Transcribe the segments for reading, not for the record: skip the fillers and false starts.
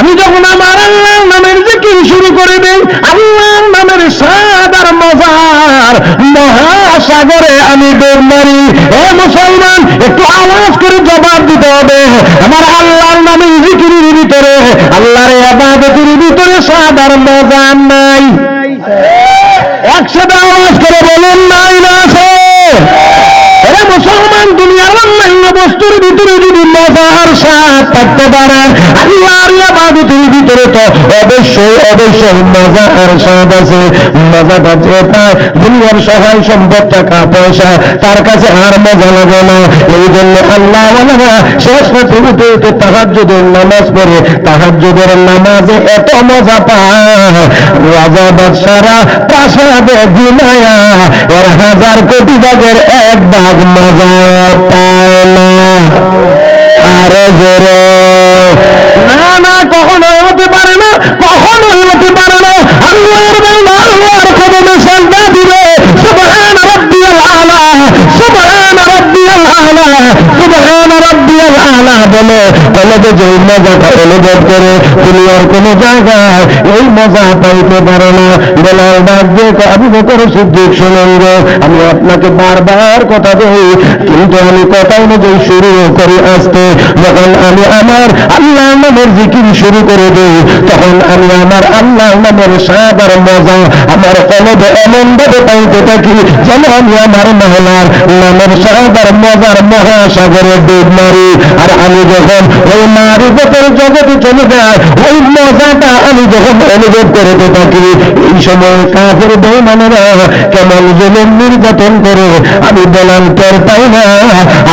আমি যখন আমার আল্লাহর নামের জিকির শুরু করে দেই, আল্লাহর নামের স্বাদ আর মজার মহাসাগরে আমি ডুব মারি। ও মুসলমান, একটু আওয়াজ করে জবাব দিতে হবে, আমার আল্লাহর নামের জিকিরের ভিতরে, আল্লাহর ইবাদতের ভিতরে স্বাদ আর মজা নাই? একসাথে আওয়াজ করে বলুন, নাই না আছে? এরা মুসলমান, দুনিয়ার অন্যান্য বস্তুর ভিতরে যদি মজার স্বাদ থাকতে পারে, আল্লাহর ইবাদতের ভিতরে তো অবশ্যই অবশ্যই মজা আর স্বাদ আছে। মজাটা যে পায় দুনিয়ার সহায় সম্পদ, টাকা পয়সা, তার কাছে আর মজা লাগে না। এই জন্য আল্লাহ শেষ রাতে উঠে উঠে তাহাজ্জুদের নামাজ পড়ে, তাহাজ্জুদের নামাজে এত মজা পায়, রাজা বাদশারা প্রাসাদে ঘুমায়া এর 1000 কোটি ভাগের 1 ভাগ মজা পায় না। আরে জোরে না না, কখনোই হতে পারে না, কখনোই হতে পারে না। আল্লাহর বান্দা আল্লাহর কদমে সাজদা দিবে, সুবহান রাব্বিয়াল আলা, সুবহান রাব্বিয়াল আলা, সুবহান রাব্বিয়াল আলা বলে কলবে যে মজাটা অনুভব করে দুনিয়ার কোন জায়গায় এই মজা পাইতে পারে না। বেলাল ডাক দিয়ে আবু বকর সিদ্দিক, শুনুন গো, আমি আপনাকে বারবার কথা দেই, কিন্তু আমি কথা অনুযায়ী শুরু করি আসতে। যখন আমি আমার আল্লাহ নামের জিকির শুরু করে দেই, তখন আমি আমার আল্লাহ নামের স্বাদ আর মজা আমার কলবে এমন ভাবে পাইতে থাকি যেন আমি আমার মহলার নামের স্বাদ আর মজার মহাসাগরে ডুব মারি। আর আমি যখন ওই মারিফতের জগতে চলে যাই, ওই মজাটা আমি যখন অনুভব করতে থাকি, এই সময় কাফের বেঈমানেরা কেমন জুলুম নির্যাতন করে আমি বলার টের পাই না।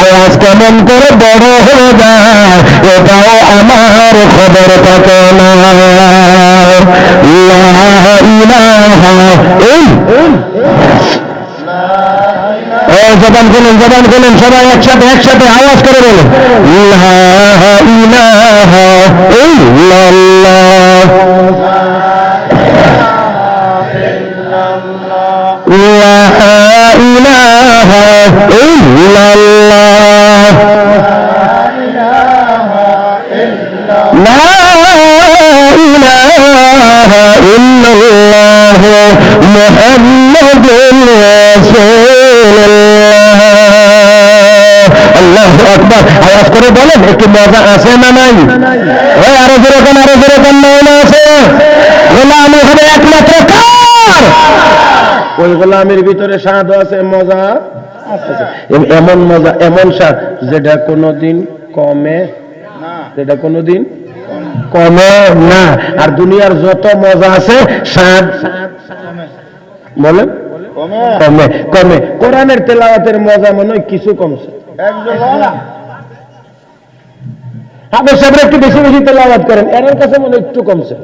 আওয়াজ কেমন করে বড় হয়ে যায় এটাও আমার খবর থাকে না। লা ইলাহা জবান খুলেন, জবান খুলেন, সবাই একসাথে একসাথে আওয়াজ করে বলেন, লা ইলাহা ইল্লাল্লাহ, লা ইলাহা ইল্লাল্লাহ, লা ইলাহা ইল্লাল্লাহ, মুহাম্মাদুর রাসূলুল্লাহ। আল্লাহু আকবার। আওয়াজ করে বলেন, একটু মজা আছে না নাই? ওই আরো জোরে কোন, আরো জোরে কোন, না আছে? গোলামি হবে একমাত্র কার? ওই গোলামির ভিতরে স্বাদ আছে, মজা আছে, এমন মজা, এমন স্বাদ যেটা কোনোদিন কমে না, যেটা কোনোদিন কমে না। আর দুনিয়ার যত মজা আছে স্বাদ বলেন কমে কমে। কোরআনের তেলাওয়াতের মজা মনে হয় কিছু কমছে, হাফেজ সাহেবরা একটু বেশি বেশি তেলাওয়াত করেন, এর কাছে মনে একটু কমছে।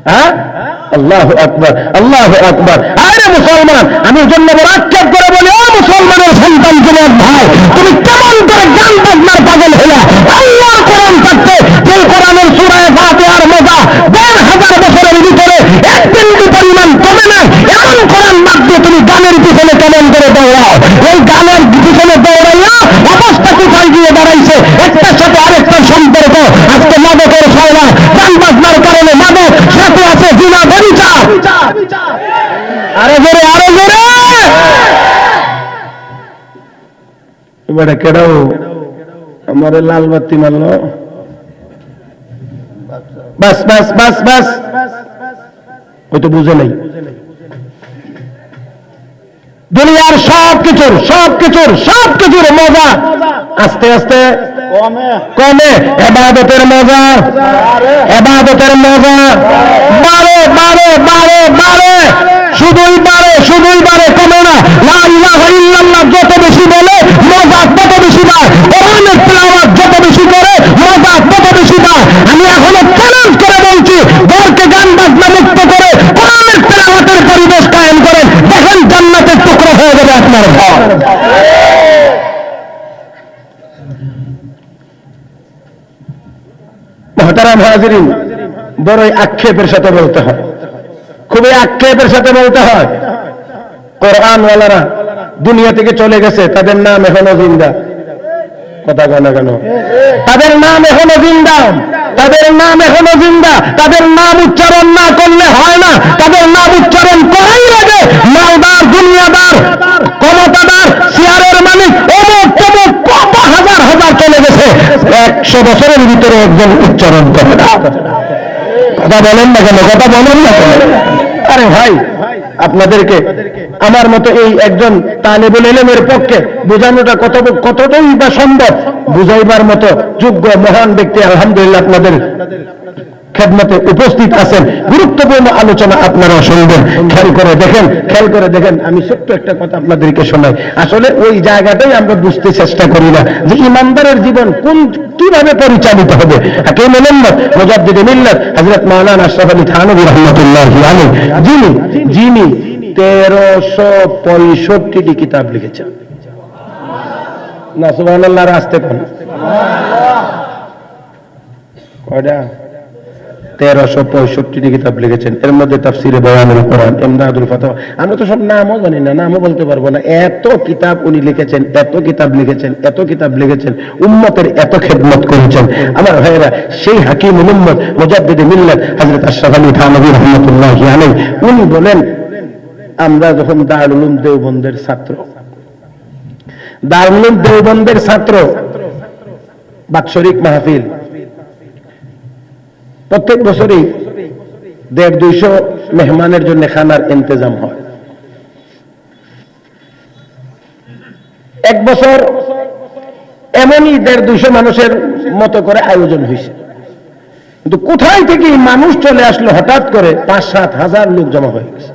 হ্যাঁ, আল্লাহু আকবার, আল্লাহু আকবার। আরে মুসলমান, আমি জন্য বড় আক্ষেপ করে বলি, ও মুসলমানের সন্তান যুবক ভাই, তুমি কেমন করে গান বাজনার পাগল হইলা? আল্লাহর কোরআন থাকতে, যে কোরআনের সূরা ফাতিহার মজা 1000 বছরের ভিতরে 1 বিন্দু পরিমাণ কমে না, এমন কোরআন বাদ দিয়ে তুমি গানের পিছনে কেমন করে দৌড়াও? ওই গানের পিছনে দৌড়াইয়া অবস্থা কোথায় গিয়ে দাঁড়াইছে? একটার সাথে আরেকটার সম্পর্ক। আজকে মাদকের সয়লা, গান বাজনার কারণে মাদক, সাথে আছে জিনা, ব্যভিচার। আরে জোরে, আরে জোরে। এবারে কেডাও আমারে লাল বাতি মারলো, বাস বাস বাস বাস, ওই তো বুঝে নাই। দুনিয়ার সবকিছুর সবকিছুর সবকিছুর মজা আস্তে আস্তে কমে, ইবাদতের মজা, ইবাদতের মজা বাড়ে বাড়ে বাড়ে বাড়ে, শুধুই বাড়ে শুধুই বাড়ে, কমে না। লা ইলাহা ইল্লাল্লাহ যত বেশি বলে মজা তত বেশি পায়, কোরআনের তেলাওয়াত যত বেশি করে মজা তত বেশি পায়। আমি এখনো চ্যালেঞ্জ করে বলছি, ঘরকে গান বাজনা মুক্ত করে কোরআনের তেলাওয়াতের পরিবেশ কায়েম করেন, দেখেন জান্নাতের টুকরো হয়ে যাবে আপনার ঘর। মুহতারাম হাজিরিন, বড়ই আক্ষেপের সাথে বলতে হয়, খুবই আক্ষেপের সাথে বলতে হয়, কোরআনওয়ালারা দুনিয়া থেকে চলে গেছে, তাদের নাম এখনো জিন্দা। কথা কয় না কেন? তাদের নাম এখনো জিন্দা, তাদের নাম এখনো জিন্দা। তাদের নাম উচ্চারণ না করলে হয় না, তাদের নাম উচ্চারণ করাই লাগে। মালদার, দুনিয়াদার, ক্ষমতাদার, শেয়ারের মালিক, অমুক তমুক কত হাজার হাজার চলে গেছে, 100 বছরের ভিতরে একজন উচ্চারণ করে না। কথা বলেন না কেন? কথা বলেন না কেন? আরে ভাই, আপনাদেরকে আমার মতো এই একজন তালেবুল ইলমের পক্ষে বোঝানোটা কতটাই বা সম্ভব, বুঝাইবার মতো যোগ্য মহান ব্যক্তি আলহামদুলিল্লাহ আপনাদের খেদমতে উপস্থিত আছেন। গুরুত্বপূর্ণ আলোচনা আপনারা শুনবেন। খেয়াল করে দেখেন আমি ছোট্ট একটা কথা আপনাদেরকে শোনাই। আসলে ওই জায়গাটাই আমরা বুঝতে চেষ্টা করি না যে ইমানদারের জীবন কিভাবে পরিচালিত হবে। হাকিম মুহাম্মদ মুজাদ্দিদে মিল্লাত হযরত মাওলানা আশরাফ আলী থানভী রাহমাতুল্লাহি আলাইহি যিনি 1365টি কিতাব লিখেছেন। না সুবহানাল্লাহর আস্তে কোন কয়টা? 1365টি কিতাব লিখেছেন। এর মধ্যে তাফসিরে বয়ানুল কোরআন, ইমদাদুল ফাতাওয়া, আমরা তো সব নামও জানি না, নামও বলতে পারবো না। এত কিতাব উনি লিখেছেন, এত কিতাব লিখেছেন, উম্মতের এত খেদমত করেছেন। আমার ভাইয়েরা, সেই হাকিম মুহাম্মদ মুজাদ্দিদে মিল্লাত হযরত আশরাফ আলী থানভী রাহমাতুল্লাহি আলাইহি উনি বলেন, আমরা যখন দারুল উলুম দেওবন্দের ছাত্র, বাৎসরিক মাহফিল প্রত্যেক বছরই 150-200 মেহমানের জন্য খানার ইন্তজাম হয়। এক বছর এমনই 150-200 মানুষের মতো করে আয়োজন হয়েছে, কিন্তু কোথায় থেকে মানুষ চলে আসলো হঠাৎ করে 5-7 হাজার লোক জমা হয়ে গেছে।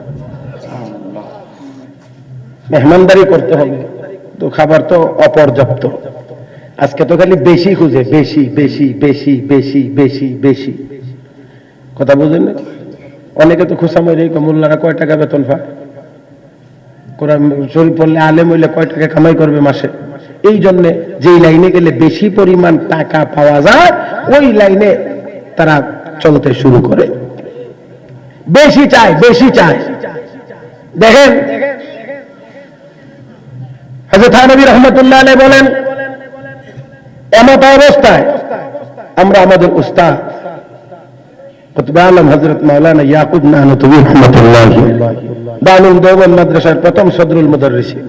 মেহমানদারি করতে হবে তো, খাবার তো অপর্যাপ্ত। আজকে তো খালি বেশি খুঁজে, বেশি। কথা বুঝেন না? অনেকে তো খুশা মরে মোল্লারা কয় টাকা বেতন পায়, কোরআন শরীফ পড়লে আলেম হইলে কয় টাকা কামাই করবে মাসে। এই জন্য যেই লাইনে গেলে বেশি পরিমাণ টাকা পাওয়া যায় ওই লাইনে তারা চলতে শুরু করে। বেশি চায়। দেখেন হযরত থানভী রাহমাতুল্লাহ আলাইহি বলেন, এমত অবস্থায় আমরা আমাদের উস্তাদ কুতুবে আলম হযরত মাওলানা ইয়াকুব নানতুবী রাহমাতুল্লাহ দারুল দেওবন্দ মাদ্রাসার প্রথম সদরুল মুদাররিসিন,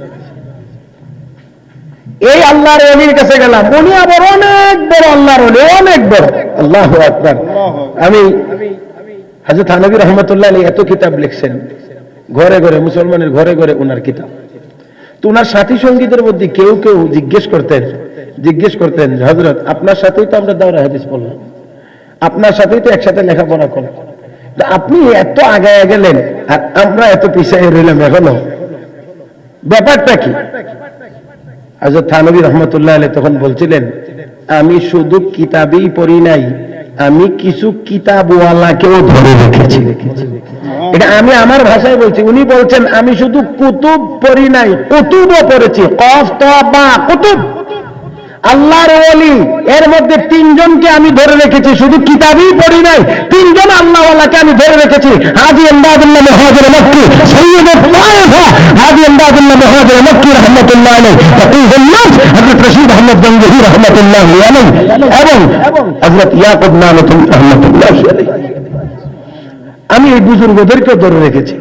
এই আল্লাহর ওলির কাছে গেলাম। উনি আবার অনেক বড় আল্লাহর ওলি, অনেক বড়। আল্লাহু আকবার। আমি হযরত থানভী রাহমাতুল্লাহ আলাইহি এত কিতাব লিখছেন, ঘরে ঘরে মুসলমানের ঘরে ঘরে ওনার কিতাব। তো ওনার সাথী সঙ্গীদের মধ্যে কেউ জিজ্ঞেস করতেন হযরত, আপনার সাথেই তো আমরা দাওরা হাদিস পড়লাম, আপনার সাথেই তো একসাথে লেখাপড়া করলাম, আপনি এত আগায় গেলেন আর আমরা এত পিছিয়ে রইলাম, এখনো ব্যাপারটা কি? হযরত থানভী রাহমাতুল্লাহ আলাইহি তখন বলছিলেন, আমি শুধু কিতাবই পড়ি নাই, আমি কিছু কিতাবওয়ালাকেও ধরে রেখেছি। এটা আমি আমার ভাষায় বলছি। উনি বলছেন, আমি শুধু কুতুব পড়ি নাই, কুতুবও পড়েছি। কফ ত বা কুতুব, আল্লাহর ওলি, এর মধ্যে 3 জনকে আমি ধরে রেখেছি। শুধু কিতাবই পড়ি নাই, 3 জন আল্লাহওয়ালাকে আমি ধরে রেখেছি। হাজী ইমদাদুল্লাহ মুহাজির মক্কি, সাইয়্যিদুত তায়েফা হাজী ইমদাদুল্লাহ মুহাজির মক্কি রাহমাতুল্লাহ আলাইহি, ফকিহুল নাস হযরত রশিদ আহমদ গঙ্গোহী রাহমাতুল্লাহ আলাইহি এবং হযরত ইয়াকুব নানতুবী রাহমাতুল্লাহ আলাইহি। আমি এই বুজুর্গদেরকে ধরে রেখেছি।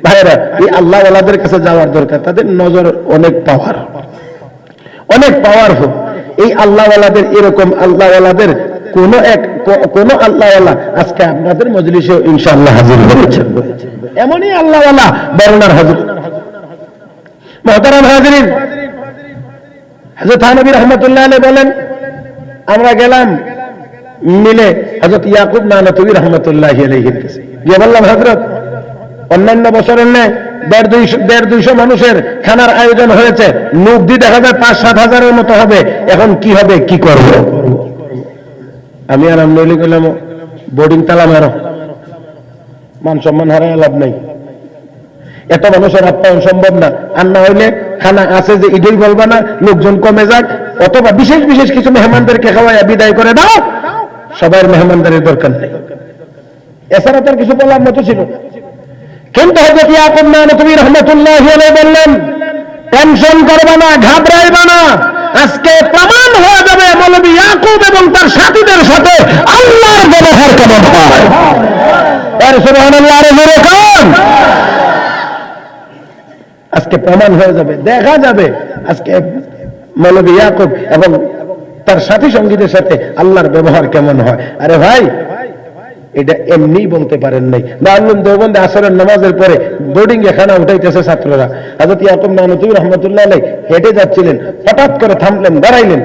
ভাইরা, এই আল্লাহওয়ালাদের কাছে যাওয়ার দরকার। তাদের নজর অনেক পাওয়ারফুল। এই আল্লাহওয়ালাদের, এরকম আল্লাহওয়ালাদের কোন আল্লাহওয়ালা আজকে আপনাদের মজলিসে ইনশাআল্লাহ হাজির হয়েছেন। এমনই আল্লাহওয়ালা বর্ণার হাজির। মুহতারাম হাজিরিন, হযরত থানভী রাহমাতুল্লাহ আলাইহি বলেন, আমরা গেলাম মিলে হযরত ইয়াকুব নানতুবী রাহমাতুল্লাহ আলাইহির কাছে গিয়ে বললাম, হযরত, অন্যান্য বছরের ন্যায় 150-200 মানুষের খানার আয়োজন হয়েছে, লোক দিয়ে দেখা যায় 5-7 হাজারের মতো হবে, এখন কি হবে, কি করব? আমি আর আমলি গেলাম, বোর্ডিং তালা মারো, মান সম্মান হারায় লাভ নাই। এত মানুষের আপ্যায়ন সম্ভব না। আর না হইলে খানা আছে যে ইডেই বলবা না, লোকজন কমে যাক, অথবা বিশেষ কিছু মেহমানদেরকে খাওয়াইয়া বিদায় করে দাও, সবার মেহমানদারির দরকার নেই। এছাড়া তার কিছু বলার মতো ছিল। কিন্তু হযরত ইয়াকুব নানতুবী রাহমাতুল্লাহি আলাইহি বললেন, টেনশন করবে না, ঘাবড়াইবে না। আজকে প্রমাণ হয়ে যাবে মৌলভী ইয়াকুব এবং তার সাথীদের সাথে আল্লাহর ব্যবহার কেমন হয়। সুবহানাল্লাহ জোরে কোন। আজকে প্রমাণ হয়ে যাবে, দেখা যাবে আজকে মৌলভী ইয়াকুব এবং তার সাথী সঙ্গীদের সাথে আল্লাহর ব্যবহার কেমন হয়। আরে ভাই, এটা এমনি বলতে পারেন নাই। দারুল দেওবন্দে আসরের নামাজের পরে বোর্ডিং এ খানা উঠাইতেছে ছাত্ররা। হযরত ইয়াকুব নানতুবি রাহমাতুল্লাহ আলাইহি হেঁটে যাচ্ছিলেন, হঠাৎ করে থামলেন, দাঁড়াইলেন।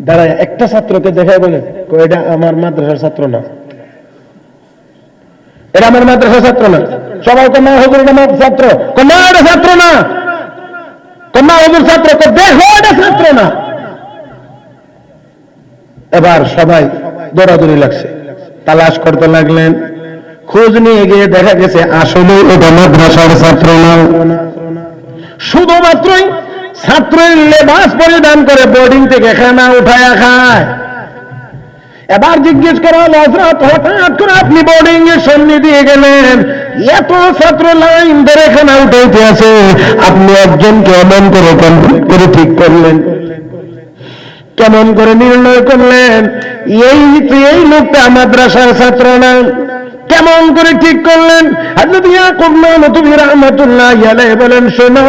দাঁড়ায় একটা ছাত্রকে দেখায় বলে, এটা আমার মাদ্রাসার ছাত্র না, এটা আমার মাদ্রাসার ছাত্র না। সবাই তো না হুজুর এটা আমার ছাত্র, না এটা ছাত্র না, না হুজুর ছাত্র, দেখো এটা ছাত্র না। এবার সবাই দৌড়াদৌড়ি লাগছে, তালাশ করতে লাগলেন। খোঁজ নিয়ে গিয়ে দেখা গেছে আসলে এটা মাদ্রাসার ছাত্র না, শুধুমাত্রই ছাত্রের লেবাস পরিধান করে বোর্ডিং থেকে খানা উঠায়া খায়। এবার জিজ্ঞেস করা হলো, হযরত হঠাৎ করে আপনি বোর্ডিং এর সামনে দিয়ে গেলেন, এত ছাত্র লাইন ধরে খানা উঠাইতে আছে, আপনি একজনকে এমন করে ঠিক করলেন, কেমন করে নির্ণয় করলেন এই লোকটা মাদ্রাসার ছাত্র না? কেমন করে ঠিক করলেন? হযরত ইয়াকুব নানতুবি রাহমাতুল্লাহ আলাইহি বলেন, শোনো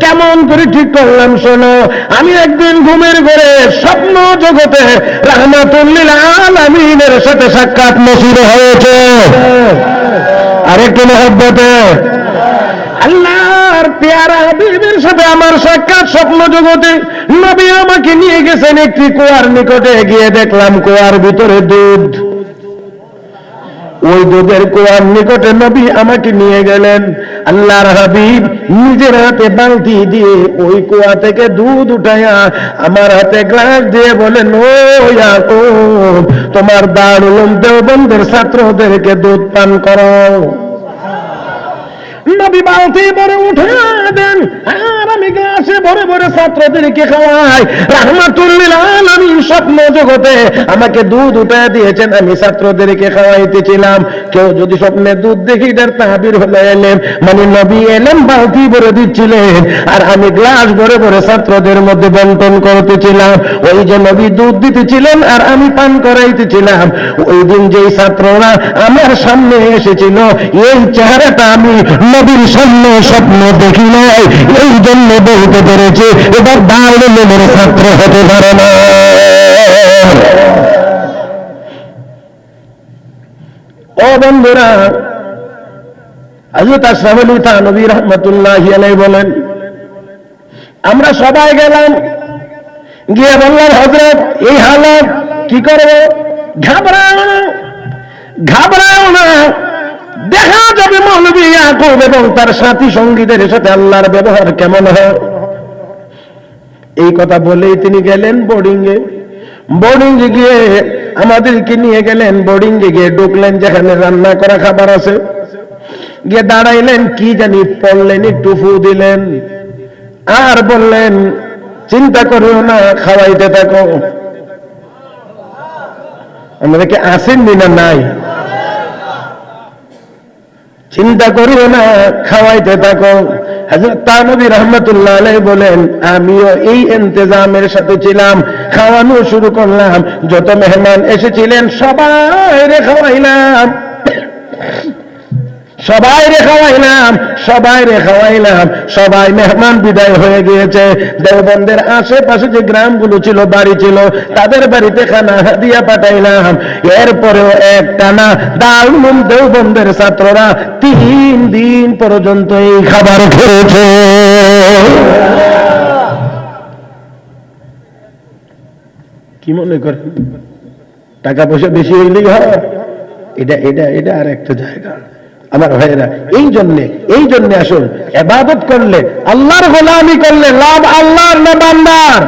কেমন করে ঠিক করলাম, শোনো। আমি একদিন ঘুমের ঘরে স্বপ্ন জগতে রাহমাতুল লিল আলামিনের সাথে সাক্ষাৎ নসিব হয়েছে। আরেকটু মহব্বতে, আল্লাহর পেয়ারা হাবিবের সাথে আমার সাক্ষাৎ স্বপ্ন জগতে। নবী আমাকে নিয়ে গেছেন একটি কুয়ার নিকটে, গিয়ে দেখলাম কুয়ার ভিতরে দুধ। ওই দুধের কুয়ার নিকটে নবী আমাকে নিয়ে গেলেন। আল্লাহর হাবিব নিজের হাতে বালতি দিয়ে ওই কুয়া থেকে দুধ উঠায়া আমার হাতে গ্লাস দিয়ে বলেন, ও ইয়াকুব, তোমার দারুল উলুম দেওবন্দের ছাত্রদেরকে দুধ পান করাও। নবী বালতি ভরে উঠে দেন, আর আমি গ্লাসে ভরে ভরে ছাত্রদেরকে খাওয়াই। রাহমাতুল লিল আলামিন স্বপ্ন জগতে আমাকে দুধ উঠে দিয়েছেন, আমি ছাত্রদেরকে খাওয়াইতেছিলাম। কেউ যদি স্বপ্নে দুধ দেখি, এটার তাবির হলো এলেম, মানে নবী এলেম বালতি ভরে দিচ্ছিলেন, আর আমি গ্লাস ভরে ভরে ছাত্রদের মধ্যে বন্টন করতেছিলাম। ওই যে নবী দুধ দিতেছিলেন আর আমি পান করাইতেছিলাম। ওই দিন যেই ছাত্ররা আমার সামনে এসেছিল, এই চেহারাটা আমি নবীর সামনে স্বপ্ন দেখি নাই, এই জন্য বলতে পেরেছে এবার দারুল উলুমের ছাত্র হতে পারে না। ও বন্ধুরা, হযরত আশরাফ আলী থানভী রাহমাতুল্লাহি আলাইহি বলেন, আমরা সবাই গেলাম, গিয়ে বললাম, হযরত এই হালাত কি করবো? ঘাবড়াও না, ঘাবড়াও না, দেখা যাবে মৌলভী ইয়াকুব এবং তার সাথী সঙ্গীদের সাথে আল্লাহর ব্যবহার কেমন হয়। এই কথা বলেই তিনি গেলেন বোর্ডিং এ। বোর্ডিং এ গিয়ে আমাদেরকে নিয়ে গেলেন। বোর্ডিং এ গিয়ে ঢুকলেন যেখানে রান্না করা খাবার আছে, গিয়ে দাঁড়াইলেন, কি জানি পড়লেন, একটু ফু দিলেন আর বললেন, চিন্তা করিও না, খাওয়াইতে থাকো। আমাদেরকে আসেননি না নাই? চিন্তা করিও না, খাওয়াইতে থাকো। হযরত থানভী রাহমাতুল্লাহ আলাইহি বলেন, আমিও এই ইন্তজামের সাথে ছিলাম, খাওয়ানো শুরু করলাম। যত মেহমান এসেছিলেন সবাইরে খাওয়াইলাম, সবাইরে খাওয়াইলাম, সবাইরে খাওয়াইলাম। সবাই মেহমান বিদায় হয়ে গিয়েছে। দেওবন্দের আশেপাশে যে গ্রামগুলো ছিল, বাড়ি ছিল, তাদের বাড়িতে খানা হাদিয়া পাঠাইলাম। এরপরেও একটানা দারুল উলুম দেওবন্দের ছাত্ররা 3 দিন পর্যন্ত এই খাবার খেয়েছে। কি মনে করেন টাকা পয়সা বেশি হইলেই হয়? এটা এটা এটা আর একটা জায়গা। আমার ভাইয়েরা, এই জন্য আসুন, ইবাদত করলে, আল্লাহর গোলামি করলে লাভ আল্লাহর না বান্দার?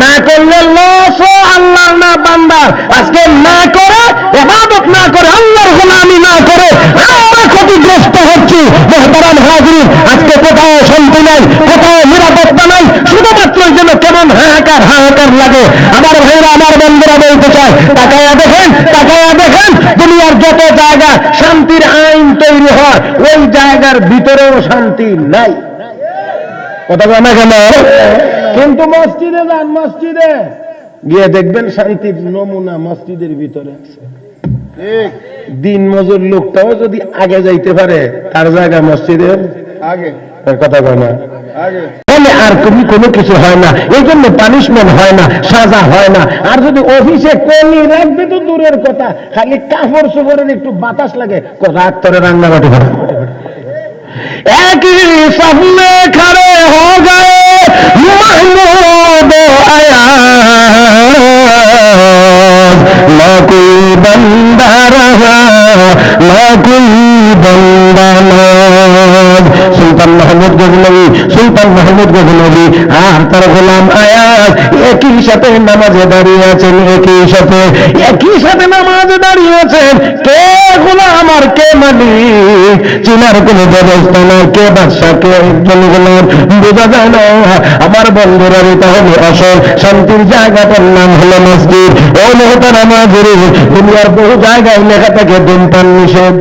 না করলে লস আল্লাহর না বান্দার? আজকে না করে, ইবাদত না করে, আল্লাহর গোলামি না করে আমরা ক্ষতিগ্রস্ত হচ্ছি। মুহতারাম হাজিরিন, আজকে কোথাও শান্তি নাই, কোথাও নিরাপত্তা নাই, শুধুমাত্র এই জন্য কেমন হাহাকার হাহাকার লাগে। আমার ভাইরা, আমার বন্ধুরা বলতে চায়, তাকায়া দেখেন, তাকায়া দেখেন, দুনিয়ার যত জায়গা শান্তির আইন তৈরি হয়, ওই জায়গার ভিতরেও শান্তি নাই। কথা বলে না কেন? কিন্তু মসজিদে যান, মসজিদে গিয়ে দেখবেন শান্তির নমুনা মসজিদের ভিতরে আছে। দিন মজুর লোকটাও যদি আগে যাইতে পারে, তার জায়গা মসজিদের আগে। কথা বলে না? আর কোনো কিছু হয় না, এই জন্য পানিশমেন্ট হয় না, সাজা হয় না। আর যদি অফিসে কলি রাখবে তো দূরের কথা, খালি কাপড় চোপড়ের একটু বাতাস লাগে, রাত ধরে রান্নাবাটি হয়। একই সামনে খড়ে হো গয়ে महमूद आयाज, ना कोई बंदा रहा ना कोई बंदा नाज। सुल्तान মাহমুদ গজনবী আর তার গোলাম আয়াজ একই সাথে নামাজে দাঁড়িয়ে আছেন, একই সাথে নামাজে দাঁড়িয়েছেন। কে গোলাম আর কে মালিক চিনার কোন ব্যবস্থা নাই, কে বাদশা কে একজন গোলাম বোঝা যায় না। আমার বন্ধুরা, এটা হলো আসল শান্তির জায়গাটার নাম হলো মসজিদ। ও মেহতার আমাদের দুনিয়ার বহু জায়গায় লেখা থাকে ধূমপান নিষেধ।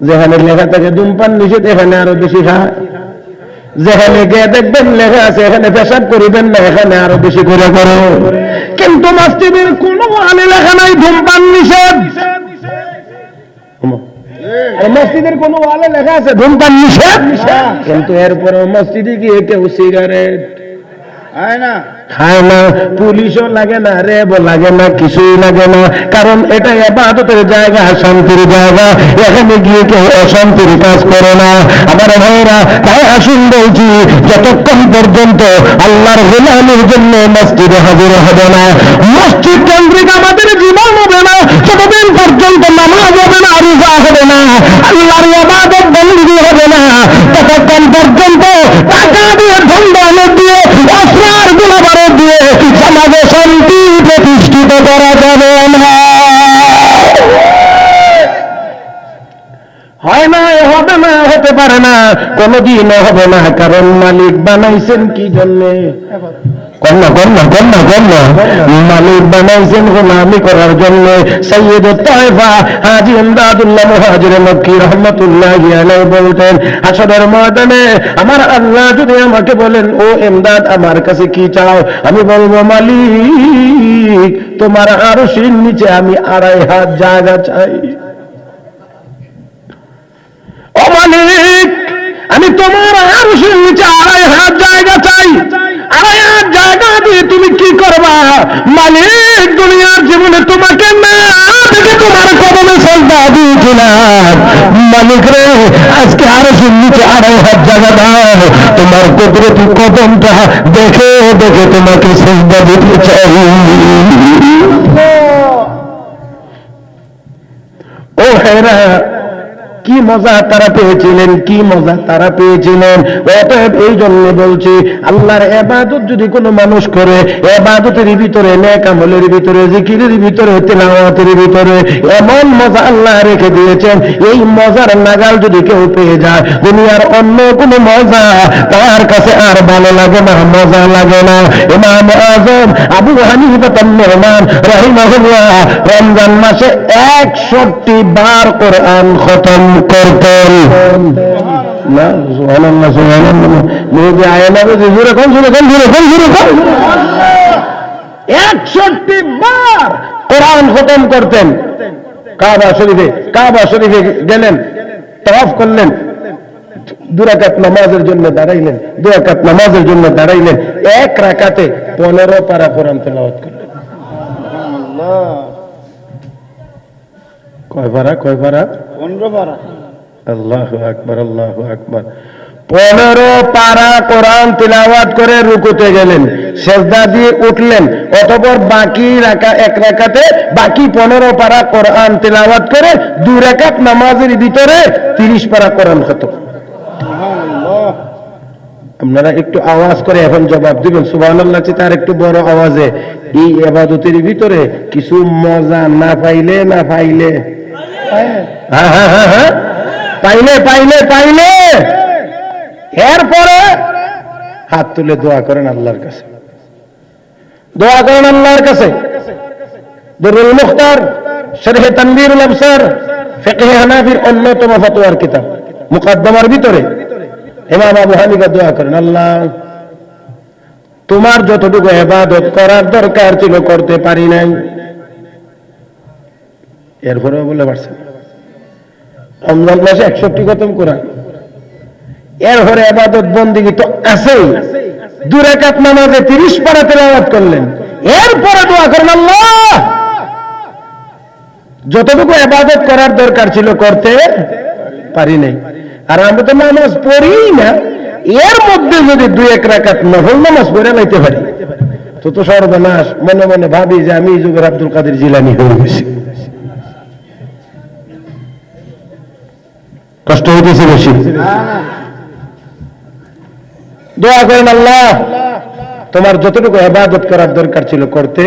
যেখানে লেখা থাকে ধূমপান নিষেধ, এখানে আরো বেশি খায়। যেখানে গিয়ে দেখবেন লেখা আছে এখানে পেশাব করিবেন না, এখানে আরো বেশি করে করো। কিন্তু মসজিদের কোনো ওয়ালে লেখা নাই ধূমপান নিষেধ। মসজিদের কোন ওয়ালে লেখা আছে ধূমপান নিষেধ, কিন্তু এরপরে মসজিদে গিয়ে কেউ সিগারেট খায় না, পুলিশও লাগে না, র্যাবও লাগে না, কিছুই লাগে না। কারণ এটা ইবাদতের জায়গা, শান্তির জায়গা, এখানে গিয়ে কেউ অশান্তির কাজ করে না। আমার ভাইরা, তাই আসুন বলছি, যতক্ষণ পর্যন্ত আল্লাহর গোলামির জন্য মসজিদে হাজির হবে না, মসজিদ কেন্দ্রিক আমাদের জীবন হবে না, যতদিন পর্যন্ত নামাজ হবে না, রোজা হবে না, আল্লাহর ইবাদত বন্দী হবে না, ততক্ষণ পর্যন্ত টাকা দিয়ে ধন্দানো দিয়ে অস্ত্র গোলাবারুদ দিয়ে সমাজে শান্তি প্রতিষ্ঠিত করা যাবে না। হয় না, হবে না, হতে পারে না, কোনদিনও হবে না। কারণ মালিক বানাইছেন কি জন্যে? মালিক বানাইছেন গোলামি করার জন্য। সৈয়দ তায়েফা হাজী ইমদাদুল্লাহ মুহাজির মক্কি রাহমাতুল্লাহি আলাইহি বলতেন, হাসরের ময়দানে আমার আল্লাহ যদি আমাকে বলেন, ও ইমদাদ আমার কাছে কি চাও? আমি বলবো, মালিক তোমার আরশের নিচে আমি 2.5 হাত জায়গা চাই। ও মালিক, আমি তোমার আরশের নিচে 2.5 হাত জায়গা চাই। 2.5 হাত জায়গা দিয়ে তুমি কি করবা? মালিক, দুনিয়ার জীবনে তোমাকে না দেখে তোমার কদমে সাজদা দিয়েছিলাম। মালিক রে, আজকে আরশের নিচে 2.5 হাত জায়গা দাও, তোমার কুদরতি কদমটা দেখে দেখে তোমাকে সাজদা দিতে চাই। ও হেরা, কি মজা তারা পেয়েছিলেন, কি মজা তারা পেয়েছিলেন। অতএব এই জন্য বলছি, আল্লাহর ইবাদত যদি কোনো মানুষ করে, ইবাদতের ভিতরে, নেক আমলের ভিতরে, জিকিরের ভিতরে, তিলাওয়াতের ভিতরে এমন মজা আল্লাহ রেখে দিয়েছেন, এই মজার নাগাল যদি কেউ পেয়ে যায়, দুনিয়ার অন্য কোনো মজা তার কাছে আর ভালো লাগে না, মজা লাগে না। ইমাম আযম আবু হানিফা আন-নু'মান রাহিমাহুল্লাহ রমজান মাসে 61 বার কোরআন খতম করতেন। না সুবহানাল্লাহ, সুবহানাল্লাহ, মুখে আয় না, জোরে কোন 61 বার কোরআন খতম করতেন। কাবা শরীফে গেলেন, তাওয়াফ করলেন, 2 রাকাত নামাজের জন্য দাঁড়াইলেন, 2 রাকাত নামাজের জন্য দাঁড়াইলেন, 1 রাকাতে 15 পারা কোরআন তেলাওয়াত করলেন। কয় পারা? 15 পারা। আল্লাহু আকবার, আল্লাহু আকবার। 15 পারা কোরআন তিলাওয়াত করে রুকুতে গেলেন, সেজদা দিয়ে উঠলেন, অতঃপর বাকি 1 রাকাতে বাকি 15 পারা কোরআন তিলাওয়াত করে 2 রাকাত নামাজের ভিতরে 30 পারা কোরআন খতম। আপনারা একটু আওয়াজ করে এখন জবাব দিবেন সুবহানাল্লাহ, তার একটু বড় আওয়াজে। এই ইবাদতের ভিতরে কিছু মজা না পাইলে পাইলে এরপরে হাত তুলে দোয়া করেন আল্লাহর কাছে, দরুল মুখতার, শরহে তানবীরুল আবসার, ফিকহে হানাফির অন্যতম ফতোয়ার কিতাব মুকদ্দমার ভিতরে ইমাম আবু হানিফা দোয়া করেন, আল্লাহ তোমার যতটুকু ইবাদত করার দরকার ছিল করতে পারি নাই, এরপরেও বলে পারছেন রমজান মাসে 61 খতম কোরআন, এরপরে ইবাদত বন্দেগী তো আছেই, 2 রাকাত নামাজে 30 পারা তেলাওয়াত করলেন, এরপরে দোয়া করেন আল্লাহ যতটুকু ইবাদত করার দরকার ছিল করতে পারি নাই। আর আমরা তো নামাজ পড়ি না, এর মধ্যে যদি 2-1 রাকাত নফল নামাজ পড়ে লাইতে পারি তো তো সর্বনাশ। মনে মনে ভাবি যে আমি এই যুগের আব্দুল কাদের জিলানী হয়ে গেছি। কষ্ট হইতেছে বেশি। দোয়া করেন আল্লাহ তোমার যতটুকু ইবাদত করার দরকার ছিল করতে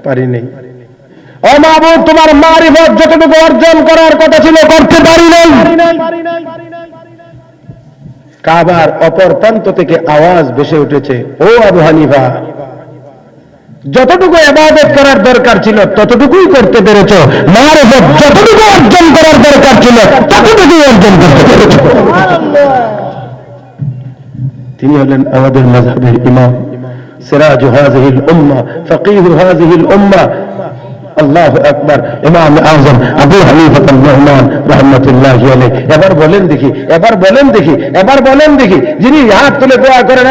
পারি নাই। ও মাবুদ তোমার মারিফত যতটুকু অর্জন করার কথা ছিল করতে পারি নাই। কাবার অপর প্রান্ত থেকে আওয়াজ ভেসে উঠেছে, ও আবু হানিফা যতটুকু ইবাদত করার দরকার ছিল ততটুকুই করতে পেরেছো, মারিফত যতটুকু অর্জন করার দরকার ছিল ততটুকুই অর্জন করতে পেরেছো। তিনি হলেন আমাদের মাযহাবের ইমাম, সিরাজু হাযিহিল উম্মাহ, ফাকিহু হাযিহিল উম্মাহ, আল্লাহু আকবার, ইমাম আযম আবু হানিফা আন-নুমান রাহমাতুল্লাহি আলাইহি। এবার বলেন দেখি যিনি হাত তুলে দোয়া করেন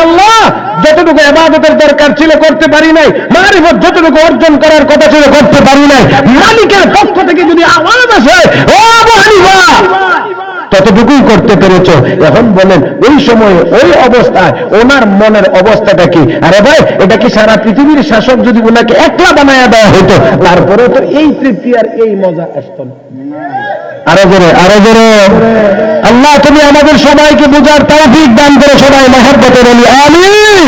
আল্লাহ যতটুকু ইবাদতের দরকার ছিল করতে পারি নাই, মারিফত যতটুকু অর্জন করার কথা ছিল করতে পারি নাই, মালিকের পক্ষ থেকে যদি আওয়াজ আসে ও আবু হানিফা ততটুকুই করতে পেরেছো। এখন বলেন ওই সময়ে ওই অবস্থায় ওনার মনের অবস্থাটা কি? আরে ভাই এটা কি সারা পৃথিবীর শাসক যদি ওনাকে একলা বানায়া দেওয়া হতো তারপরে তো এই তৃপ্তি আর এই মজা আসতো না। আরো জোরে আল্লাহ তুমি আমাদের সবাইকে বুঝার তৌফিক দান করে, সবাই মহব্বতে বলি আমিন।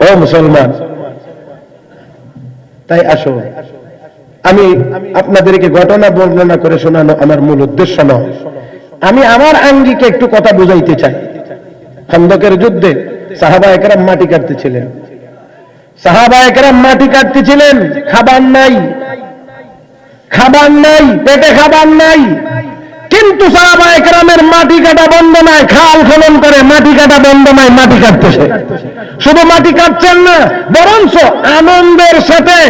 ও মুসলমান, তাই আসো আমি আপনাদেরকে ঘটনা বর্ণনা করে শোনানো আমার মূল উদ্দেশ্য নয়, আমি আমার আঙ্গিকে একটু কথা বুঝাইতে চাই। খন্দকের যুদ্ধে সাহাবায়ে কেরাম মাটি কাটতেছিলেন, খাবার নাই, পেটে খাবার নাই, কিন্তু সাহাবায়ে কেরামের মাটি কাটা বন্ধ নাই, খাল খনন করে মাটি কাটা বন্ধ নাই, মাটি কাটতেছে। শুধু মাটি কাটছেন না, বরঞ্চ আনন্দের সাথে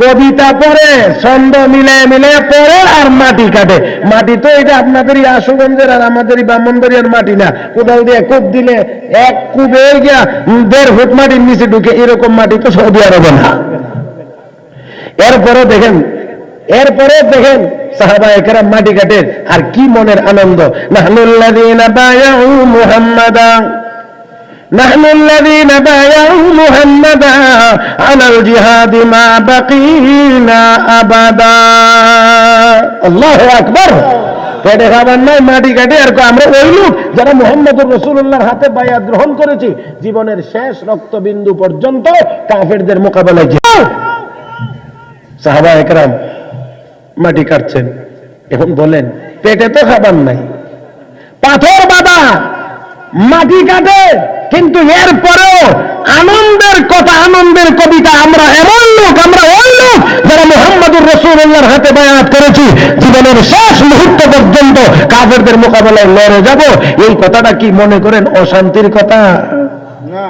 কবিতা পড়ে, ছন্দ মিলে পড়ে আর মাটি কাটে। মাটি তো এটা আপনাদেরই আশুগঞ্জের আর আমাদেরই ব্রাহ্মণবাড়িয়ার মাটি না, কোদাল দিয়ে কূপ দিলে এক কূপে গিয়া 1.5 ফুট মাটির নিচে ঢুকে, এরকম মাটি তো সৌদি আরবে না। এরপরে দেখেন সাহাবায়ে কেরাম মাটি কাটে আর কি মনের আনন্দ। নাহনুল্লাযীনা বায়াউ মুহাম্মাদা আলাল জিহাদি মা বাকিনা আবাদা। আল্লাহু আকবার। পেটে খাবার নাই, মাটি কাটে আর আমরা ওই লোক যারা মুহাম্মদুর রাসূলুল্লাহর হাতে বায়াত গ্রহণ করেছি, জীবনের শেষ রক্তবিন্দু পর্যন্ত কাফেরদের মোকাবেলায়। সাহাবায়ে কেরাম মাটি কাটছেন। এখন বলেন পেটে তো খাবার নাই, পাথর বাঁধা, মাটি কাটে, কিন্তু এরপরেও আনন্দের কথা, আনন্দের কবিতা। আমরা এমন লোক, আমরা ওই লোক যারা মুহাম্মদুর রাসূলুল্লাহর হাতে বায়াত করেছি, জীবনের শেষ মুহূর্ত পর্যন্ত কাফেরদের মোকাবেলায় লড়ে যাব। এই কথাটা কি মনে করেন অশান্তির কথা? না।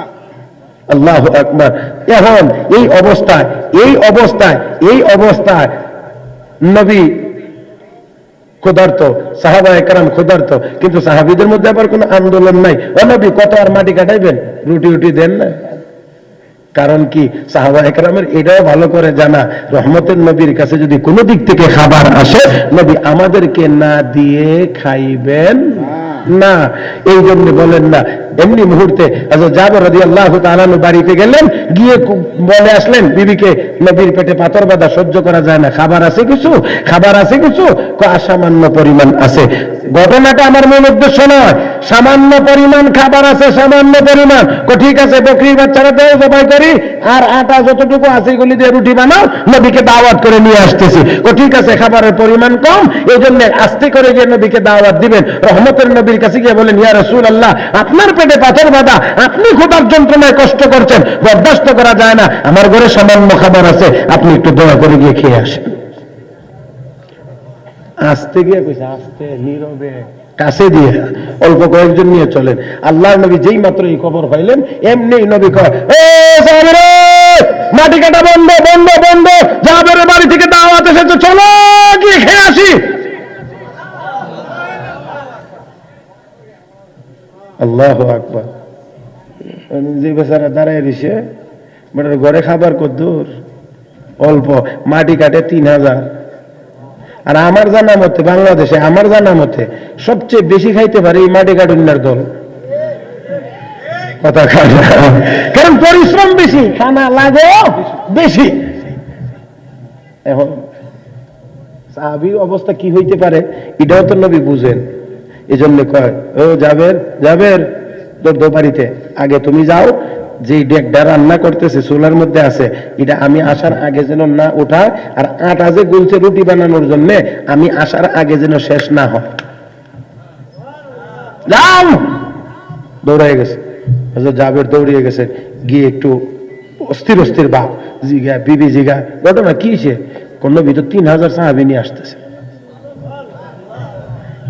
আল্লাহু আকবার। এখন এই অবস্থায় নবী ক্ষুধার্ত, সাহাবায়ে কেরাম ক্ষুধার্ত, কিন্তু সাহাবীদের মধ্যে আবার কোনো আন্দোলন নাই। ও নবী কত আর মাটি কাটাইবেন, রুটি দেন না। কারণ কি সাহাবায়ে কেরামের এটাও ভালো করে জানা, রহমতের নবীর কাছে যদি কোনো দিক থেকে খাবার আসে নবী আমাদেরকে না দিয়ে খাইবেন না। এই জন্য বলেন না, এমনি মুহূর্তে জাবের রাদিয়াল্লাহু তাআলা বাড়িতে গেলেন, গিয়ে বলে আসলেন বিবিকে, নবীর পেটে পাথর বাঁধা সহ্য করা যায় না, খাবার আছে কিছু? সামান্য পরিমাণ আছে। ঘটনাটা আমার মূল উদ্দেশ্য নয়, সামান্য পরিমাণ খাবার আছে, সামান্য পরিমাণ। ঠিক আছে, বকরির বাচ্চারা দেও জবাই করি, আর আটা যতটুকু আছে এগুলি দিয়ে রুটি বানাও, নবীকে দাওয়াত করে নিয়ে আসতেছি। ঠিক আছে, খাবারের পরিমাণ কম, এই জন্য আস্তে করে গিয়ে নবীকে দাওয়াত দিবেন। রহমতের নবীর কাছে গিয়ে বলেন, ইয়া রাসূলুল্লাহ আপনার পেটে পাথর বাঁধা, আপনি ক্ষুধার যন্ত্রণায় কষ্ট করছেন, বরদাস্ত করা যায় না, আমার ঘরে সামান্য খাবার আছে, আপনি একটু দয়া করে গিয়ে খেয়ে আসেন। আস্তে গিয়ে কইছে, আস্তে নীরবে কাছে দিয়ে অল্প কয়েকজন নিয়ে চলেন। আল্লাহর নবী যেই মাত্র এই খবর পাইলেন, এমনি নবী কয়, এ সাহাবীরা, মাটি কাটা বন্ধ বন্ধ বন্ধ, জাবেরের বাড়ি থেকে দাওয়াত এসেছে, চলো গিয়ে খেয়ে আসি। আল্লাহু আকবার। যে বেচারা দাঁড়ায় দিছে, বেটার ঘরে খাবার কদ্দুর, অল্প, মাটি কাটে 3000। আর আমার জানা মতে বাংলাদেশে, আমার জানা মতে সবচেয়ে বেশি খাইতে পারে এই মাটি কাটুন্নার দল। কথা খায় না, কারণ পরিশ্রম বেশি, খানা লাগে বেশি। এখন সাহাবীর অবস্থা কি হইতে পারে এটাও তো নবী বুঝেন। এই জন্য কয়, ও জাবের, জাবের তোর বাড়িতে আগে তুমি যাও, যে ডেকটা রান্না করতেছে চুলার মধ্যে আছে, এটা আমি আসার আগে যেন না ওঠা, আর আটা যে গুলছে রুটি বানানোর জন্য, আমি আসার আগে যেন শেষ না হয়। যাও, দৌড়াই গেছে। জাবের দৌড়িয়ে গেছে, গিয়ে একটু অস্থির অস্থির বাপ জিগা, বিবি জিগা, ঘটনা কি সে কোন ভিতর 3000 সাহাবী নিয়ে আসতেছে।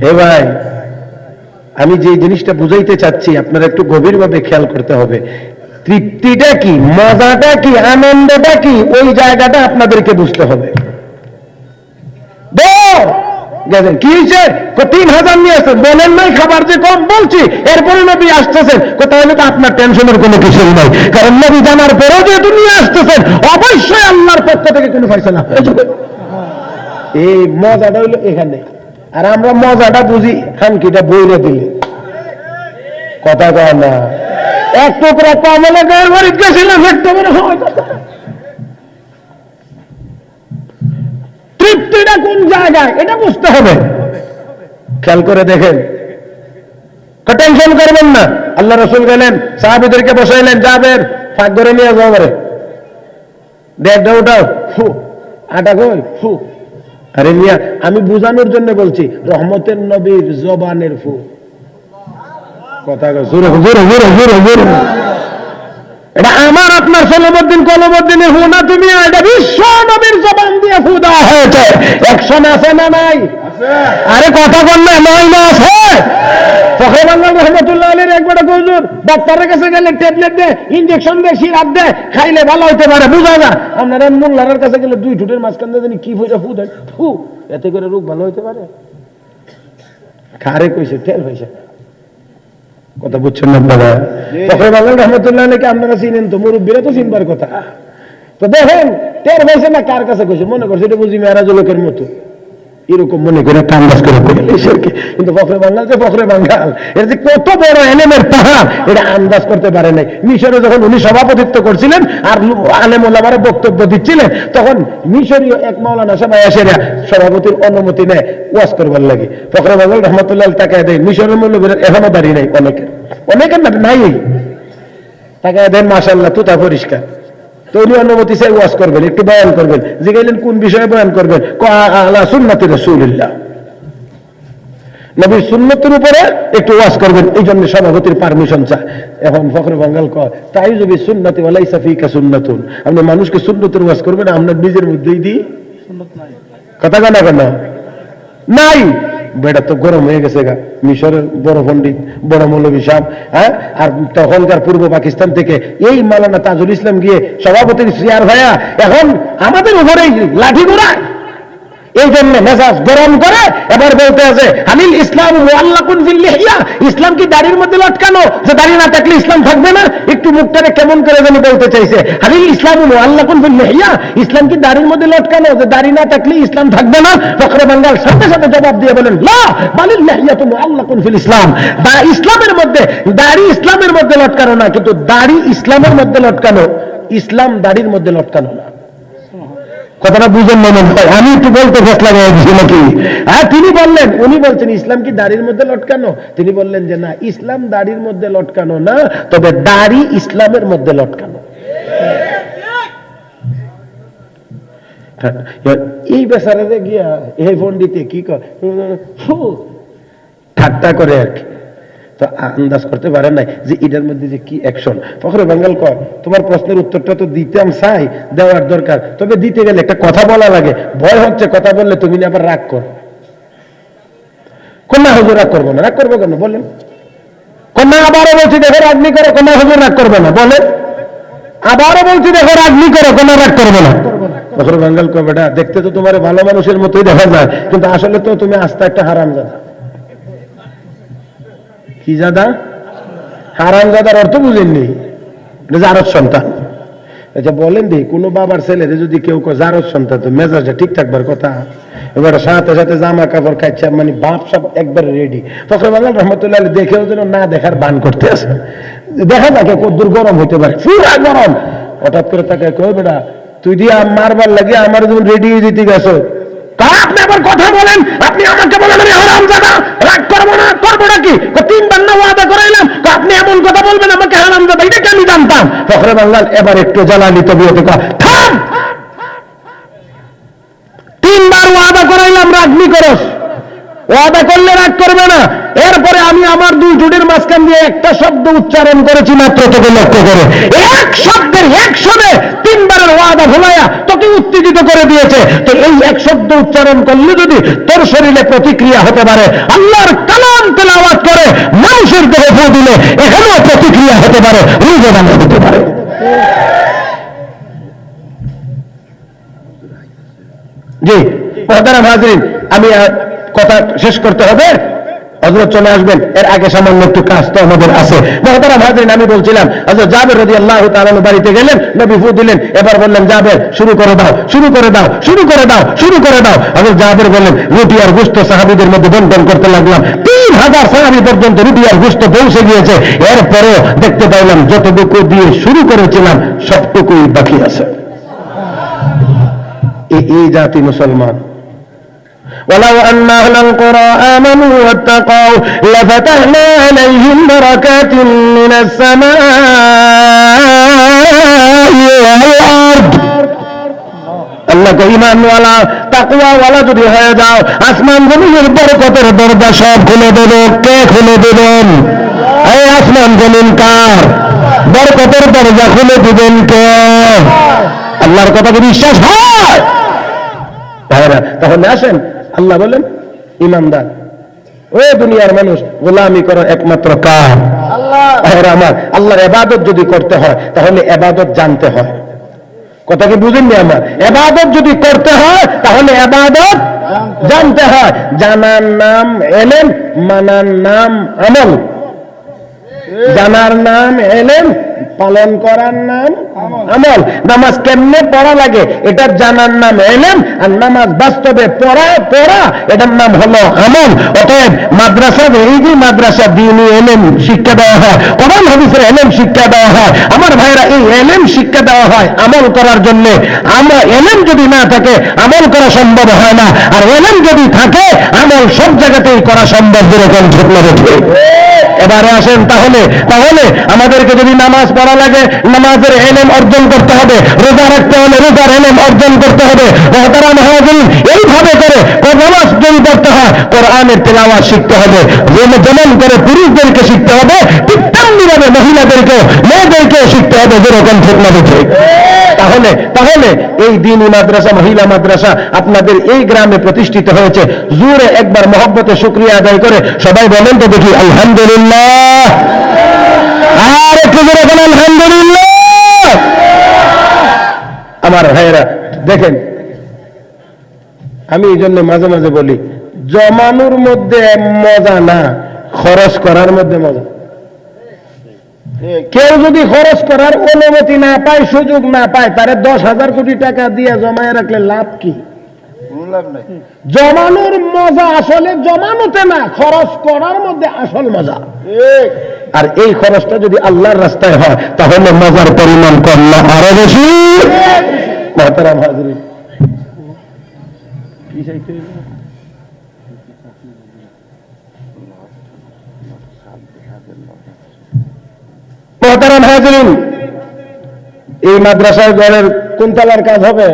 এ ভাই, আমি যে জিনিসটা বুঝাইতে চাচ্ছি আপনারা একটু গভীরভাবে খেয়াল করতে হবে। তৃপ্তিটা কি, মজাটা কি, আনন্দটা কি, ওই জায়গাটা আপনাদেরকে বুঝতে হবে। কি হয়েছে? 3000 নিয়ে আসছেন, বলেন নাই খাবার যে কম, বলছি এরপরে নবী আসতেছেন, তাহলে তো আপনার টেনশনের কোনো কিছু নাই, কারণ নবী জানার পরেও যেহেতু নিয়ে আসতেছেন, অবশ্যই আল্লাহর পক্ষ থেকে কোনো ফয়সালা হয়ে যাবে। এই মজাটা হইলো এখানে। আর আমরা মজাটা বুঝি হানকিটা বইরে দিলে, কথা কয় না। এক টুকরা কমলে গায়ের বাড়ি গেছিলাম, তৃপ্তিটা কোন জায়গায় এটা বুঝতে হবে। খেয়াল করে দেখেন, টেনশন করবেন না। আল্লাহ রাসূল গেলেন, সাহাবীদেরকে বসাইলেন, যাবের ফাঁক করে নিয়ে যাও, করে ডেকটা উঠাও, ফু, আটা কই, ফু। আরে মিয়া, আমি বুঝানোর জন্য বলছি, রহমতের নবীর জবানের ফু। কথা জোরে জোরে জোরে জোরে জোরে, এটা আমার আপনার সলমউদ্দিন কলমউদ্দিনের ফু না, তুমি এটা বিশ্ব নবীর জবান দিয়ে ফু দেওয়া হয়েছে। অ্যাকশন আছে না নাই? আরে কথা বল না, নাই না আছে। ফখরে বাংলা রহমতুল্লাহ আলাইহির একবার হুজুর ডাক্তারের কাছে গেলে ট্যাবলেট দে, ইনজেকশন দে, সিরাপ দে, খাইলে ভালো হইতে পারে, বুঝা না। আপনারা মোল্লার কাছে গেলে দুই ঠোঁটের মাঝখান দিয়ে জানি কি ফু দেয়, ফু, এতে করে রোগ ভালো হইতে পারে? খারে কইছে, টের হইছে। কথা বুঝছেন না বাবা? ফখরে বাংলা রহমতুল্লাহ আলাইহিকে আপনারা চিনেন তো, মুরব্বীরা তো চিনবার কথা। তো দেখেন, টের হইছে না কার কাছে কইছে, মনে করছে এটা বুঝি মেরাজ লোকের মতো, এরকম মনে করে কান্দাস করে কিন্তু ফখরে বাঙ্গাল যে ফখরে বাঙ্গাল, এর যে কত বড় এলেমের পাহাড়, এটা আন্দাজ করতে পারে নাই। মিশরে যখন উনি সভাপতিত্ব করছিলেন আর আলেম ওলামারা বক্তব্য দিচ্ছিলেন, তখন মিশরীয় এক মাওলানা সবাই এসে সভাপতির অনুমতি নেয় ওয়াজ করবার লাগে। ফখরে বাঙ্গাল রহমতুল্লাহ তাকায় দেয়, মিশরের মৌলবীরা এখনো দাঁড়িয়ে নাই, অনেকের না নাই, তাকায় দেন, মাশাআল্লাহ তুতা পরিষ্কার। তো উনি অনুমতি চাই ওয়াজ করবেন, একটু বয়ান করবেন। জিজ্ঞাসা কোন বিষয়ে বয়ান করবেন? আলা সুন্নাতি রাসূলিল্লাহ, নবীর সুন্নতের উপরে একটু ওয়াজ করবেন, এই জন্য সভাপতির পারমিশন চায়। এখন ফখরে বাঙ্গাল কয়, তাই যদি সুন্নতি ওয়া লাইসা ফিকা সুন্নাতুন, আপনি মানুষকে সুন্নতের ওয়াজ করবেন, আপনার নিজের মধ্যেই দি সুন্নাত নাই। কথা কানা কেন নাই? বেটা তো গরম হয়ে গেছে গা, মিশরের বড় পণ্ডিত, বড় মৌলভী সাহেব, হ্যাঁ, আর তখনকার পূর্ব পাকিস্তান থেকে এই মাওলানা তাজুল ইসলাম গিয়ে সভাপতির চেয়ার ভাইয়া এখন আমাদের উপরেই লাঠি ঘোড়ায়। এই জন্য মেজাজ গরম করে এবার বলতে আছে, হালিল ইসলাম মুআল্লাকুন ফিল লিহইয়া, ইসলাম কি দাড়ির মধ্যে লটকানো, যে দাড়ি না থাকলে ইসলাম থাকবে না? একটু মুখটারে কেমন করে যেন বলতে চাইছে, হালিল ইসলাম মুআল্লাকুন ফিল লিহইয়া, ইসলাম কি দাড়ির মধ্যে লটকানো, যে দাড়ি না থাকলে ইসলাম থাকবে না? ফখরে বাঙ্গাল সাথে সাথে জবাব দিয়ে বলেন, লা বালিল লিহইয়াতু মুআল্লাকুন ফিল ইসলাম, ইসলামের মধ্যে দাড়ি ইসলামের মধ্যে লটকানো না, কিন্তু দাড়ি ইসলামের মধ্যে লটকানো, ইসলাম দাড়ির মধ্যে লটকানো না। কথাটা বুঝেন না মনে হয়? আমি একটু বলতে ফেসলা গিয়ে দিচ্ছি নাকি? হ্যাঁ, তিনি বললেন, উনি বলছেন ইসলাম কি দাড়ির মধ্যে লটকানো, তিনি বললেন যে না, ইসলাম দাড়ির মধ্যে লটকানো না, তবে দাড়ি ইসলামের মধ্যে লটকানো। এই বেচারাতে গিয়া এই পণ্ডিতে কি করে ঠাট্টা করে আর কি, তো আন্দাজ করতে পারেন নাই যে এটার মধ্যে যে কি অ্যাকশন। ফখরে বাঙ্গাল কয়, তোমার প্রশ্নের উত্তরটা তো দিতাম চাই, দেওয়ার দরকার, তবে দিতে গেলে একটা কথা বলা লাগে, ভয় হচ্ছে কথা বললে তুমি না আবার রাগ করো। কন্যা হুজুর রাগ করবো না। রাগ করবো কেন বলেন? কন্যা আবারও বলছি দেখো রাগনি করো, কন্যা হুজুর রাগ করবে না বলেন। আবারও বলছি দেখো রাগনি করো, কন্যা রাগ করবে না। বছর বাঙ্গাল কো বেটা দেখতে তো তোমার ভালো মানুষের মতোই দেখা যায়, কিন্তু আসলে তো তুমি আস্তে একটা হারামজাদা। কি জাদা? হারামজাদার অর্থ বুঝেননি? জারজ সন্তান। আচ্ছা বলেন দি, কোন বাবার ছেলেদের যদি কেউ জারজ সন্তান, তো মেজাজটা ঠিক থাকবার কথা। এবার সাথে সাথে জামা কাপড় খাচ্ছে, মানে বাপ সব একবার রেডি। ফখরুল বাংলা রহমতুল্লাহ দেখেও যেন না দেখার বান করতে আছে। দেখা যাকে কদ্দুর গরম হইতে পারে, পুরা গরম। হঠাৎ করে তাকে কই বেটা তুই দিয়ে মারবার লাগে আমার যখন রেডি হয়ে দিতে গেছো, আপনি আবার কথা বলেন, আপনি আমাকে বলেন আমি হারামজাদা, রাগ করবো না, করবো নাকি? 3 বার না ওয়াদা করাইলাম, আপনি এমন কথা বলবেন আমাকে হারামজাদা, এটা কি আমি জানতাম? ফখরে বাংলার এবার একটু জ্বালানি তবিয়তে থাম, 3 বার ওয়াদা করাইলাম রাগনি করস, ওয়াদা করলে রাগ করবে না। এরপরে আমি আমার 2 জুটির মাঝখান দিয়ে একটা শব্দ উচ্চারণ করেছি মাত্র, তোকে লক্ষ্য করে এক শব্দের একশনে 3 বারের ওয়াদা ভুলাইয়া তোকে উত্তেজিত করে দিয়েছে। তো এই এক শব্দ উচ্চারণ করলে যদি তোর শরীরে প্রতিক্রিয়া হতে পারে, আল্লাহর কালাম তেলাওয়াত করে মানুষের দেহে ফু দিলে এখানেও প্রতিক্রিয়া হতে পারে, রোজা বানা হতে পারে। জি মুহতারাম হাজরিন, আমি কথা শেষ করতে হবে, হযরত চলে আসবেন, এর আগে সামান্য একটু কাজ তো আমাদের আছে। মুহতারাম হাজরিন, আমি বলছিলাম হযরত জাবের রাদিয়াল্লাহু তাআলা বাড়িতে গেলেন, নবী ফু দিলেন, এবার বললেন জাবের শুরু করে দাও, শুরু করে দাও, শুরু করে দাও, শুরু করে দাও। হযরত জাবের বললেন রুটি আর গোশত সাহাবীদের মধ্যে বন্টন করতে লাগলাম। 3000 সাহাবী পর্যন্ত রুটি আর গোশত পৌঁছে গিয়েছে। এরপরেও দেখতে পাইলাম যতটুকু দিয়ে শুরু করেছিলাম সবটুকুই বাকি আছে। এই জাতি মুসলমান। ولو أن أهل القرى آمنوا واتقوا لفتحنا عليهم بركات من السماء والأرض। আল্লাহ কো ঈমান ওয়ালা তাকওয়া ওয়ালা যদি হয়ে যাও, আসমান জমিনের বরকতের দরজা সব খুলে দেবে। কে খুলে দেবেন? এই আসমান জমিন কার? বরকতের দরজা খুলে দিবেন কে? আল্লাহর কথা কি বিশ্বাস হয়? তাহলে আসেন, আল্লাহ বলেন ইমানদার ও দুনিয়ার মানুষ গোলামি করো একমাত্র কার? আল্লাহ। আমার আল্লাহর ইবাদত যদি করতে হয় তাহলে ইবাদত জানতে হয়। কথা কি বুঝেননি? আমার ইবাদত যদি করতে হয় তাহলে ইবাদত জানতে হয়। জানার নাম ইলম, মানার নাম আমল। জানার নাম ইলম, পালন করার নাম আমল। নামাজ কেমনে পড়া লাগে এটা জানার নাম ইলম, আর নামাজ বাস্তবে পড়া এটার নাম হলো আমল। অতএব মাদ্রাসা, এই যে মাদ্রাসা দ্বীনি ইলম শিক্ষা দেওয়া হয়, কোরআন হাদিসের ইলম শিক্ষা দেওয়া হয়, আমার ভাইরা এই ইলম শিক্ষা দেওয়া হয় আমল করার জন্য। আমরা ইলম যদি না থাকে আমল করা সম্ভব হয় না, আর ইলম যদি থাকে আমল সব জায়গাতেই করা সম্ভব। যেরকম ঠিক না ঠিক? এবারে আসেন, তাহলে আমাদেরকে যদি নামাজ পড়া লাগে নামাজের ইলম অর্জন করতে হবে, রোজা রাখতে হলে রোজার ইলম অর্জন করতে হবে। মুহতারাম হাজিরিন, এইভাবে করে নামাজ যদি পড়তে হয় কোরআনের তেলাওয়াত শিখতে হবে। যেমন করে পুরুষদেরকে শিখতে হবে, ঠিক তেমনিভাবে মহিলাদেরকেও মেয়েদেরকেও শিখতে হবে। যেরকম ঠিক না ঠিক? তাহলে এই দ্বীনি মাদ্রাসা, মহিলা মাদ্রাসা আপনাদের এই গ্রামে প্রতিষ্ঠিত হয়েছে। জোরে একবার মহব্বতে শুকরিয়া আদায় করে সবাই বলেন তো দেখি আলহামদুলিল্লাহ। আর একটু জোরে বলেন আলহামদুলিল্লাহ। আমার ভাইয়েরা দেখেন, আমি এই জন্য মাঝে মাঝে বলি জমানোর মধ্যে মজা না, খরচ করার মধ্যে মজা। কেউ যদি খরচ করার অনুমতি না পায়, সুযোগ না পায়, তারে 10,000 কোটি টাকা দিয়ে জমায় রাখলে লাভ কি? জমানোর মজা আসলে জমানোতে না, খরচ করার মধ্যে আসল মজা। আর এই খরচটা যদি আল্লাহর রাস্তায় হয় তাহলে মজার পরিমাণ কম না আরো বেশি। মুহতারাম হাজিরিন, মুহতারাম হাজিরিন, এই মাদ্রাসার ঘরের কোন তলার কাজ হবে?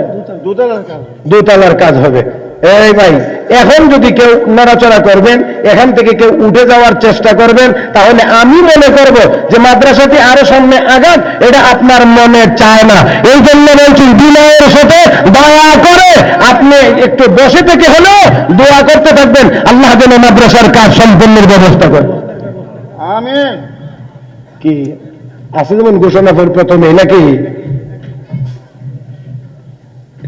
দুতলার কাজ হবে। এই ভাই, এখন যদি কেউ নড়াচড়া করবেন, এখান থেকে কেউ উঠে যাওয়ার চেষ্টা করবেন, তাহলে আমি মনে করব যে মাদ্রাসাটি আরো সামনে আগাক, এটা আপনার মনে চায় না। এই জন্য বলছি বিনয়ের সাথে দয়া করে আপনি একটু বসে থেকে হলেও দোয়া করতে থাকবেন, আল্লাহ যেন মাদ্রাসার কাজ সম্পূর্ণের ব্যবস্থা করে। আমিন। কি আছে যেমন ঘোষণা করে প্রথমে নাকি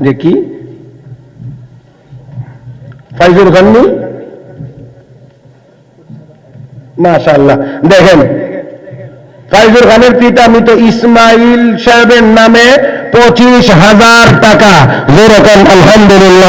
দেখি ফাইজুল খান্নি, মাশাআল্লাহ। দেখেন ফাইজুল খানের পিতা মৃত ইসমাইল সাহেবের নামে 25,000 টাকা, যেরকম আলহামদুলিল্লাহ।